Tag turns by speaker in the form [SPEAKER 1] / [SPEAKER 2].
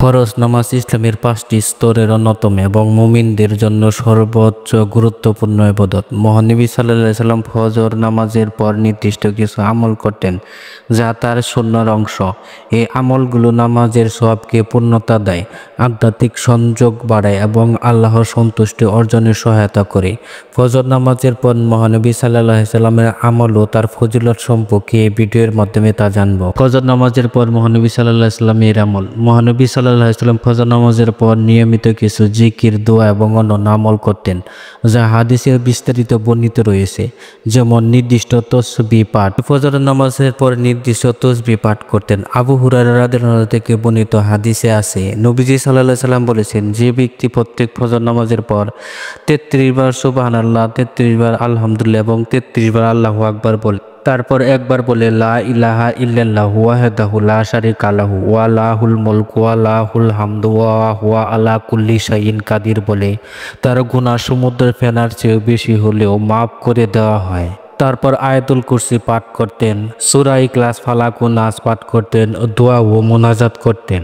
[SPEAKER 1] ফরজ নামাজ ইসলামের 5টি স্তরের অন্যতম এবং মুমিনদের জন্য সর্বোচ্চ গুরুত্বপূর্ণ ইবাদত। মহানবী সাল্লাল্লাহু আলাইহি সাল্লাম ফজর নামাজের পর নির্দিষ্ট কিছু আমল করতেন যা তার সুন্নাহর অংশ। এই আমলগুলো নামাজের সওয়াবকে পূর্ণতা দেয়, আধ্যাত্মিক সংযোগ বাড়ায় এবং আল্লাহর সন্তুষ্টি অর্জনে সহায়তা করে। ফজর নামাজের পর মহানবী সাল্লাল্লাহু আলাইহি সাল্লামের আমল ও তার ফজিলত সম্পর্কে এই ভিডিওর মাধ্যমে তা জানব। ফজর নামাজের পর মহানবী সাল্লাল্লাহু আলাইহি সাল্লামের আমল। মহানবী সাল্লাল্লাহু আলাইহি সাল্লাম ফজর নামাজের পর নিয়মিত কিছু জিকির, দোয়া এবং অন্যান্য আমল করতেন যা হাদিসে বিস্তারিত বর্ণিত রয়েছে, যেমন নির্দিষ্ট তাসবিহ পাঠ। ফজর নামাজের পর নির্দিষ্ট তাসবিহ পাঠ করতেন। আবু হুরায়রা রাদিয়াল্লাহু আনহু থেকে বর্ণিত হাদিসে আছে, নবীজি সাল্লাল্লাহু আলাইহি সাল্লাম বলেছেন, যে ব্যক্তি প্রত্যেক ফজর নামাজের পর 33 বার সুবহানাল্লাহ, 33 বার আলহামদুলিল্লাহ এবং 33 বার আল্লাহু আকবার বলে, তারপর একবার বলে লা ইলাহা ইল্লাল্লাহু ওয়াহদাহু লা শারীকা লাহু ওয়া লাহুল মুলকু ওয়া লাহুল হামদু ওয়া হুয়া আলা কুল্লি শাইইন কাদির বলে, তার গুনাহ সমুদ্রের ফেনার চেয়ে বেশি হলেও মাফ করে দেওয়া হয়। তারপর আয়াতুল কুরসি পাঠ করতেন, সূরা ইখলাস, ফালাক ও নাস পাঠ করতেন, দোয়া ও মুনাজাত করতেন।